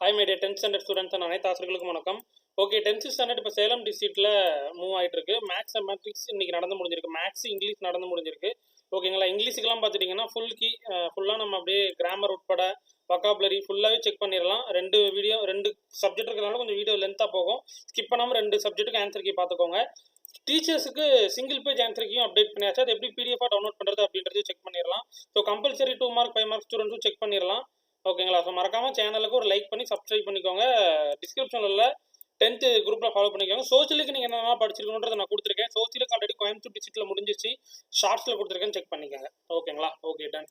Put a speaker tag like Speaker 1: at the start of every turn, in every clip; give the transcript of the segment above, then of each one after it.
Speaker 1: Hi, my dear 10th standard students and அனைத்து ஆசிரியர்களுக்கும் வணக்கம். ஓகே, 10th ஸ்டாண்டர்ட் இப்போ சேலம் டிஸ்ட்ரிக்ட்ல மூவ் ஆகிட்டு இருக்கு. மேக்ஸ் அண்ட் மேட்ரிக்ஸ் இன்னைக்கு நடந்து முடிஞ்சிருக்கு. மேக்ஸ் இங்கிலீஷ் நடந்து முடிஞ்சிருக்கு. ஓகேங்களா, இங்கிலீஷுக்கெல்லாம் பார்த்துட்டிங்கன்னா ஃபுல்லாக நம்ம அப்படியே கிராமர் உட்பட வொக்காபுலரி ஃபுல்லாகவே செக் பண்ணிடலாம். ரெண்டு சப்ஜெக்ட் இருக்கிறதுனால கொஞ்சம் வீடியோ லென்த்தாக போகும். ஸ்கிப் பண்ணாமல் 2 சப்ஜெக்ட்டுக்கு ஆன்சர் கீ பார்த்துக்கோங்க. டீச்சர்ஸுக்கு சிங்கிள் பேஜ் ஆன்சர் கீயும் அப்டேட் பண்ணியாச்சு. அது எப்படி பிடிஎஃபாக டவுன்லோட் பண்ணுறது அப்படின்றது செக் பண்ணிடலாம். ஸோ கம்பல்சரி 2 மார்க் 5 மார்க் ஸ்டூடெண்ட்ஸும் செக் பண்ணிடலாம். ஓகேங்களா, ஸோ மறக்காமல் சேனலுக்கு ஒரு லைக் பண்ணி சப்ஸ்கிரைப் பண்ணிக்கோங்க. டிஸ்கிரிப்ஷனில் 10th குரூப்பில் ஃபாலோ பண்ணிக்கோங்க. சோசியலுக்கு நீங்கள் என்னென்ன படிச்சிருக்கணுன்றதை நான் கொடுத்துருக்கேன். சோசியலுக்கு ஆல்ரெடி கோயம்புத்தூர் டிஸ்ட்ரிக்ட்டில் முடிஞ்சிச்சு. ஷார்ட்ஸில் கொடுத்துருக்கேன்னு செக் பண்ணிக்கோங்க. ஓகேங்களா, ஓகே டன்.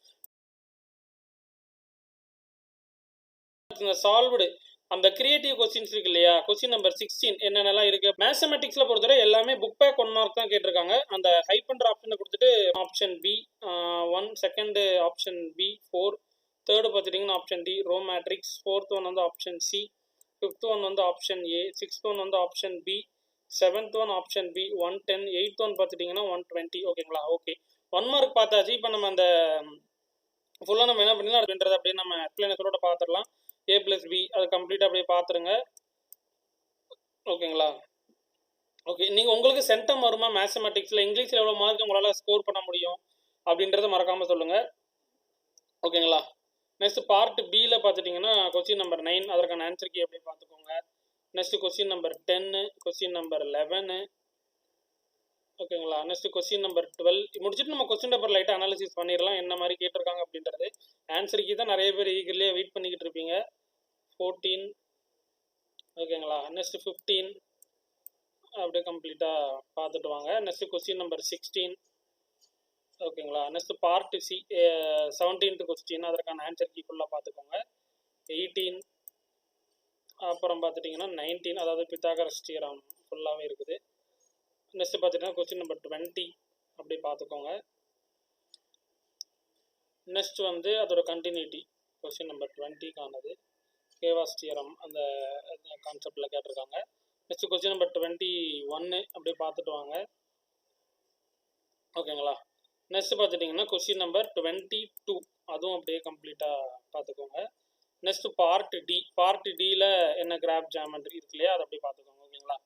Speaker 1: சால்வ்டு அந்த கிரியேட்டிவ் கொஸ்டின்ஸ் இருக்கு இல்லையா, கொஸ்டின் நம்பர் 16 என்னென்னலாம் இருக்கு. மேத்தமெட்டிக்ஸ்ல பொறுத்தவரை எல்லாமே புக் பேக் 1 மார்க் தான் கேட்டிருக்காங்க. அந்த ஹைப் பண்ற ஆப்ஷனை கொடுத்துட்டு option B 1, second option B 4, third பார்த்துட்டிங்கன்னா option D row matrix, fourth one வந்து ஆப்ஷன் சி, ஃபிஃப்த் ஒன் வந்து ஆப்ஷன் ஏ, சிக்ஸ்த் ஒன் வந்து option B, seventh one option B 110, eighth one பார்த்துட்டிங்கன்னா 120. ஓகேங்களா, ஓகே 1 மார்க் பார்த்தாச்சு. இப்போ நம்ம அந்த ஃபுல்லாக நம்ம என்ன பண்ணிடலாம் அப்படின்றத அப்படியே நம்ம எக்ஸ்பிளனேஷனோட பார்த்துடலாம். A+B அது கம்ப்ளீட்டாக அப்படியே பார்த்துருங்க. ஓகேங்களா, ஓகே நீங்கள் உங்களுக்கு சென்டம் வருமா மேத்தமெட்டிக்ஸில், இங்கிலீஷில் எவ்வளோ மார்க் உங்களால் ஸ்கோர் பண்ண முடியும் அப்படின்றத மறக்காமல் சொல்லுங்கள். ஓகேங்களா, நெக்ஸ்ட் பார்ட் பியில் பார்த்துட்டிங்கன்னா கொஸ்டின் நம்பர் 9 அதற்கான ஆன்சர் கீ அப்படியே பார்த்துக்கோங்க. Next question number 10, question number 11. ஓகேங்களா, நெக்ஸ்ட் கொஸ்டின் நம்பர் 12 முடிச்சுட்டு நம்ம கொஸ்டின் பேப்பர் லைட்டாக அனாலிசிஸ் பண்ணிடலாம் என்ன மாதிரி கேட்டிருக்காங்க அப்படின்றது. ஆன்சர் கீ தான் நிறைய பேர் ஈகர்லியாக வெயிட் பண்ணிக்கிட்டு இருப்பீங்க. 14. ஓகேங்களா, நெக்ஸ்ட் 15 அப்படியே கம்ப்ளீட்டாக பார்த்துட்டு வாங்க. Next question number 16. ஓகேங்களா, next part C 17th question அதற்கான ஆன்சர் கீ ஃபுல்லாக பார்த்துக்கோங்க. 18 அப்புறம் பார்த்துட்டிங்கன்னா 19 அதாவது பித்தாகரஸ் தியரம் ஃபுல்லாகவே இருக்குது. நெக்ஸ்ட் பார்த்துட்டிங்கன்னா கொஸ்டின் நம்பர் 20 அப்படி பார்த்துக்கோங்க. நெக்ஸ்ட் வந்து அதோட கண்டினியூட்டி கொஸ்டின் நம்பர் 20க்கானது கேவாஸ் தியரம் அந்த கான்செப்டில் கேட்டிருக்காங்க. நெக்ஸ்ட் கொஸ்டின் நம்பர் 21 அப்படியே பார்த்துட்டு வாங்க. ஓகேங்களா, நெக்ஸ்ட் பார்த்துட்டிங்கன்னா கொஸ்டின் நம்பர் 22 அதுவும் அப்படியே கம்ப்ளீட்டாக பார்த்துக்கோங்க. நெக்ஸ்ட் பார்ட் டியில் என்ன கிராஃப் ஜாமெட்ரி இருக்கு இல்லையா அதை அப்படியே பார்த்துக்கோங்க. ஓகேங்களா,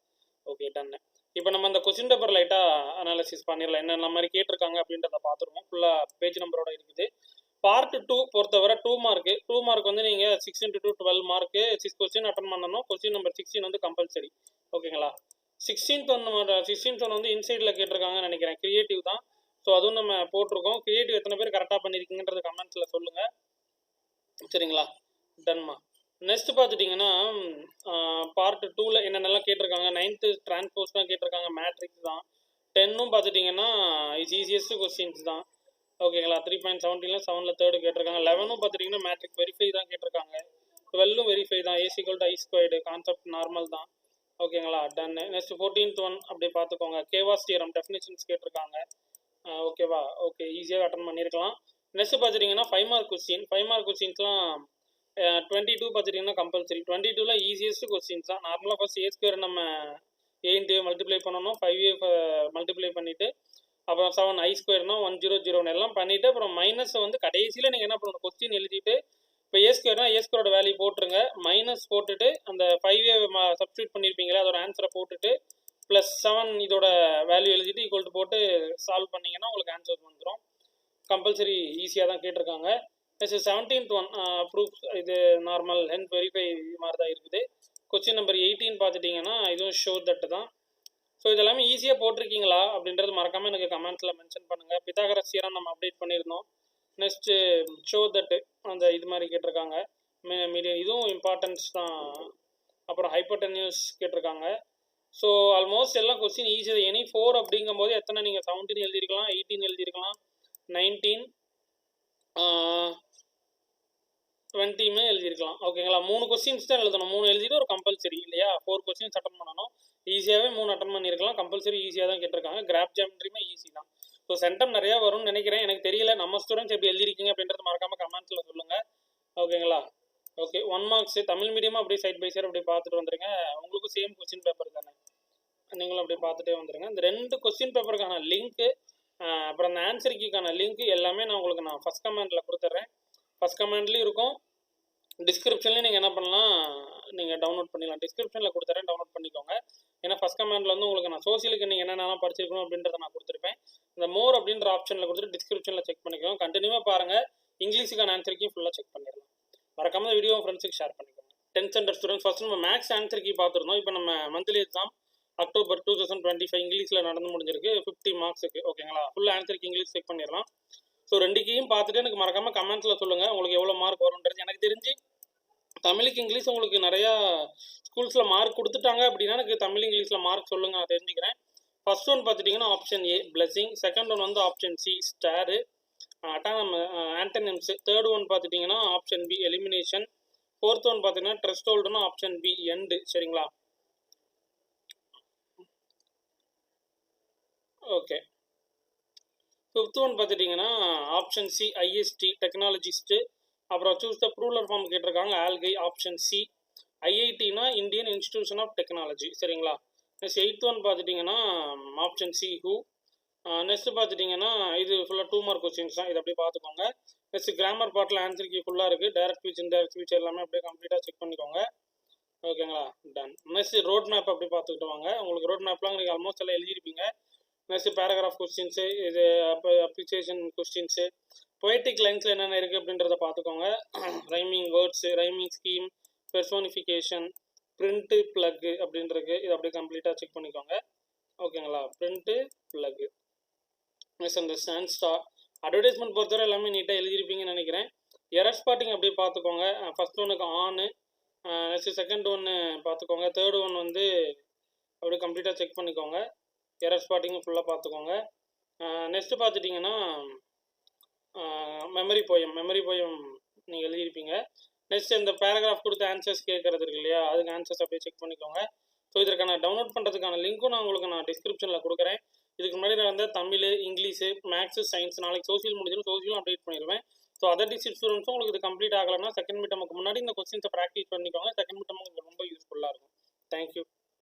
Speaker 1: ஓகே டன்னு. இப்போ நம்ம அந்த கொஸ்டின் பேப்பர் லைட்டாக அனாலிசிஸ் பண்ணிடலாம். என்னென்ன மாதிரி கேட்டிருக்காங்க அப்படின்றத பார்த்துருவோம். ஃபுல்லாக பேஜ் நம்பரோட இருக்குது. பார்ட் 2 பொறுத்தவரை 2 மார்க் வந்து நீங்கள் 6 × 2 12 மார்க்கு 6 கொஸ்டின் அட்டன் பண்ணணும். கொஸ்டின் நம்பர் 16 வந்து கம்பல்சரி. ஓகேங்களா, 16th ஒன் வந்து இன்சைடில் கேட்டிருக்காங்கன்னு நினைக்கிறேன். கிரியேட்டிவ் தான். ஸோ அதுவும் நம்ம போட்டிருக்கோம். கிரியேட்டிவ் எத்தனை பேர் கரெக்டாக பண்ணியிருக்கீங்கன்றது கமெண்ட்ஸில் சொல்லுங்கள். சரிங்களா, டன்மா. நெக்ஸ்ட் பார்த்துட்டிங்கன்னா பார்ட் 2ல் என்னென்னலாம் கேட்டிருக்காங்க. 9th டிரான்ஸ்போஸ் தான் கேட்டிருக்காங்க. மேட்ரிக்ஸ் தான். 10ம் பார்த்துட்டிங்கன்னா ஈஸியஸ்ட் கொஸ்டின்ஸ் தான். ஓகேங்களா, 3.17 7ல் தேர்டு கேட்டிருக்காங்க. 11ம் பார்த்துட்டிங்கன்னா மேட்ரிக் வெரிஃபை தான் கேட்டிருக்காங்க. 12ம் வெரிஃபை தான். A=I² கான்செப்ட் நார்மல் தான். ஓகேங்களா, டன். நெக்ஸ்ட் 14th ஒன் அப்படியே பார்த்துக்கோங்க. கேவாஸ் தியரம் டெஃபினிஷன்ஸ் கேட்டிருக்காங்க. ஓகேவா, ஓகே ஈஸியாக அட்டன் பண்ணியிருக்கலாம். நெக்ஸ்ட் பார்த்துட்டிங்கன்னா 5 மார்க் கொஸ்டின்ஸ்லாம் 22 பார்த்துட்டிங்கன்னா கம்பல்சரி. 22ல் ஈஸியஸ்ட் கொஸ்டின்ஸ் தான். நார்மலாக ஃபர்ஸ்ட் A² நம்ம A மல்டிப்ளை பண்ணணும். 5A மல்டிப்ளை பண்ணிவிட்டு அப்புறம் 7I² 100 எல்லாம் பண்ணிவிட்டு அப்புறம் மைனஸ் வந்து கடைசியில் நீங்கள் என்ன பண்ணணும், கொஸ்டின் எழுதிட்டு இப்போ A² வேல்யூ போட்டுருங்க. மைனஸ் போட்டுட்டு அந்த 5A சப்ஸ்டியூட் பண்ணியிருப்பீங்களே அதோட ஆன்சரை போட்டுட்டு +7 இதோட வேல்யூ எழுதிட்டு ஈக்குவல் டு போட்டு சால்வ் பண்ணிங்கன்னா உங்களுக்கு ஆன்சர் வந்துடும். கம்பல்சரி ஈஸியாக தான் கேட்டிருக்காங்க. நெக்ஸ்ட் 17th ஒன் ப்ரூஃப் இது நார்மல் ஹென்ஸ் வெரிஃபை மாதிரி தான் இருக்குது. கொஸ்டின் நம்பர் 18 பார்த்துட்டிங்கன்னா இதுவும் ஷோ தட்டு தான். ஸோ இதெல்லாமே ஈஸியாக போட்டிருக்கீங்களா அப்படின்றது மறக்காமல் எனக்கு கமெண்ட்ஸில் மென்ஷன் பண்ணுங்கள். பித்தாகரஸ் தியரம் நம்ம அப்டேட் பண்ணியிருந்தோம். நெக்ஸ்ட்டு ஷோ தட்டு அந்த இது மாதிரி கேட்டிருக்காங்க. மீடியம் இதுவும் இம்பார்ட்டன்ஸ் தான். அப்புறம் ஹைப்போடென்யூஸ் கேட்டிருக்காங்க. ஸோ ஆல்மோஸ்ட் எல்லாம் கொஸ்டின் ஈஸி. எனி 4 அப்படிங்கும் போது எத்தனை நீங்கள் 17 எழுதியிருக்கலாம், 18 எழுதியிருக்கலாம், 19 20மே எழுதியிருக்கலாம். ஓகேங்களா, 3 கொஸ்டின்ஸ் தான் எழுதணும். 3 எழுதிட்டு ஒரு கம்பல்சரி இல்லையா, 4 கொஸ்டின்ஸ் அட்டன் பண்ணணும். ஈஸியாகவே 3 அட்டன் பண்ணியிருக்கலாம். கம்பல்சரி ஈஸியாக தான் கேட்டிருக்காங்க. கிராஃப் ஜாமெட்ரியுமே ஈஸி தான். ஸோ சென்டம் நிறையா வரும்னு நினைக்கிறேன். எனக்கு தெரியல, நம்ம ஸ்டூடெண்ட்ஸ் எப்படி எழுதிருக்கீங்க அப்படின்றது மறக்காமல் கமெண்ட்ஸில் சொல்லுங்கள். ஓகேங்களா, ஓகே 1 மார்க்ஸ் தமிழ் மீடியமாக அப்படியே சைட் பை சைட் அப்படியே பார்த்துட்டு வந்துருங்க. உங்களுக்கும் சேம் கொஸ்டின் பேப்பர் தானே, நீங்களும் அப்படியே பார்த்துட்டே வந்துடுங்க. இந்த 2 கொஸ்டின் பேப்பருக்கான லிங்க்கு அப்புறம் அந்த ஆன்சர் கீக்கான லிங்க் எல்லாமே நான் உங்களுக்கு ஃபஸ்ட் கமெண்டில் கொடுத்துட்றேன். ஃபஸ்ட் கமெண்ட்லேயும் இருக்கும், டிஸ்கிரிப்ஷன்லேயும் நீங்கள் என்ன பண்ணலாம் டவுன்லோட் பண்ணிடலாம். டிஸ்கிரிப்ஷனில் கொடுத்துறேன், டவுன்லோட் பண்ணிக்கோங்க. ஏன்னா ஃபஸ்ட் கமெண்ட்ல வந்து உங்களுக்கு நான் சோசியலுக்கு நீங்கள் என்னென்னலாம் படிச்சிருக்கணும் அப்படின்றத நான் கொடுத்துருப்பேன். இந்த மோர் அப்படின்ற ஆப்ஷனில் கொடுத்துட்டு டிஸ்கிரிப்ஷனில் செக் பண்ணிக்கோங்க. கண்டினியூவாக பாருங்கள், இங்கிலீஷுக்கான ஆன்சருக்கையும் ஃபுல்லாக செக் பண்ணிடலாம். மறக்காம இந்த வீடியோ ஃப்ரெண்ட்ஸுக்கு ஷேர் பண்ணிக்கோங்க. 10th ஸ்டாண்டர்ட் ஸ்டூடெண்ட்ஸ், ஃபஸ்ட் நம்ம மேக்ஸ் ஆன்சர் கீ பார்த்துருந்தோம். இப்போ நம்ம மந்த்லி எக்ஸாம் அக்டோபர் 2025 இங்கிலீஷில் நடந்து முடிஞ்சிருக்கு 50 மார்க்ஸுக்கு. ஓகேங்களா? ஃபுல் ஆன்சருக்கு இங்கிலீஷ் செக் பண்ணிடலாம். ஸோ 2 கீயும் பார்த்துட்டு எனக்கு மறக்காமல் கமெண்ட்ஸில் சொல்லுங்கள் உங்களுக்கு எவ்வளோ மார்க் வரும்ன்றது. எனக்கு தெரிஞ்சு தமிழுக்கு இங்கிலீஷ் உங்களுக்கு நிறையா ஸ்கூல்ஸில் மார்க் கொடுத்துட்டாங்க அப்படின்னா எனக்கு தமிழ் இங்கிலீஷில் மார்க் சொல்லுங்கள், நான் தெரிஞ்சுக்கிறேன். ஃபர்ஸ்ட் ஒன் பார்த்துட்டிங்கன்னா option A blessing, second one வந்து option C star, antonyms, third one பார்த்துட்டிங்கன்னா option B elimination, fourth one பார்த்தீங்கன்னா ட்ரெஸ்ட் ஹோல்டுனா ஆப்ஷன் பி எண்டு. சரிங்களா? ஓகே. ஃபிஃப்த் ஒன் பார்த்துட்டிங்கன்னா ஆப்ஷன் சி ஐஎஸ்டி டெக்னாலஜிஸ்ட்டு. அப்புறம் சூஸ் த ப்ரூலர் ஃபார்ம் கேட்டிருக்காங்க ஆல்கை ஆப்ஷன் சி. ஐஐடினா இந்தியன் இன்ஸ்டிடியூஷன் ஆஃப் டெக்னாலஜி. சரிங்களா? நெக்ஸ்ட் எயித் ஒன் பார்த்துட்டிங்கன்னா ஆப்ஷன் சி ஹூ. நெக்ஸ்ட் பார்த்துட்டிங்கன்னா இது ஃபுல்லாக 2 மார்க் கொஸ்டின்ஸ் தான், இது அப்படியே பார்த்துக்கோங்க. நெக்ஸ்ட் கிராமர் பார்ட்டில் ஆன்சர் கீ ஃபுல்லாக இருக்குது. டைரக்ட் ஸ்பீச், இன்டைரக்ட் ஸ்பீச் எல்லாமே அப்படியே கம்ப்ளீட்டாக செக் பண்ணிக்கோங்க. ஓகேங்களா? டன். நெக்ஸ்ட் ரோட் மேப் அப்படி பார்த்துக்கிட்டு வாங்க. உங்களுக்கு ரோட் மேப்லாம் நீங்கள் ஆல்மோஸ்ட் எல்லாம் எழுதிருப்பீங்க. நெக்ஸ்ட் பேராகிராஃப் கொஸ்டின்ஸு, இது அப்ளிகேஷன் கொஸ்டின்ஸு, பொய்டிக் லைன்ஸில் என்னென்ன இருக்குது அப்படின்றத பார்த்துக்கோங்க. Rhyming words, rhyming scheme, personification, print ப்ளக்கு அப்படின்றது இது அப்படியே கம்ப்ளீட்டாக செக் பண்ணிக்கோங்க. ஓகேங்களா? Print plug. நெக்ஸ்ட் அந்த சான்ஸ்டா அட்வர்டைஸ்மெண்ட் பொறுத்தவரை எல்லாமே நீட்டாக எழுதிருப்பீங்கன்னு நினைக்கிறேன். எரர் ஸ்பாட்டிங் அப்படியே பார்த்துக்கோங்க. ஃபர்ஸ்ட் ஒன்றுக்கு ஆனு, நெக்ஸ்ட் செகண்ட் ஒன்று பார்த்துக்கோங்க. தேர்ட் ஒன் வந்து அப்படியே கம்ப்ளீட்டாக செக் பண்ணிக்கோங்க. எரர் ஸ்பாட்டிங்கும் ஃபுல்லாக பார்த்துக்கோங்க. நெக்ஸ்ட்டு பார்த்துட்டிங்கன்னா மெமரி போயம் நீங்கள் எழுதியிருப்பீங்க. நெக்ஸ்ட் இந்த பேராகிராஃப் கொடுத்து ஆன்சர்ஸ் கேட்குறது இருக்கு இல்லையா, அதுக்கு ஆன்சர்ஸ் அப்படியே செக் பண்ணிக்கோங்க. ஸோ இதற்கான டவுன்லோட் பண்ணுறதுக்கான லிங்க்கும் நான் உங்களுக்கு டிஸ்கிரிப்ஷனில் கொடுக்குறேன். இதுக்கு முன்னாடி நான் வந்து தமிழ், இங்கிலீஷு, மேக்ஸு, சயின்ஸ், நாளைக்கு சோசியல் முடிஞ்சிடும், சோசியலும் அப்டேட் பண்ணிடுவேன். ஸோ அதர் டிஸ்ட்ரிக்ட் ஸ்டூடெண்ட்ஸும் உங்களுக்கு இது கம்ப்ளீட் ஆகலைன்னா செகண்ட் மிட்டமுக்கு முன்னாடி இந்த கொஸ்டின்ஸை ப்ராக்டிஸ் பண்ணிக்கோங்க. செகண்ட் மிட்டம் உங்களுக்கு ரொம்ப யூஸ்ஃபுல்லாக இருக்கும். தேங்க்யூ.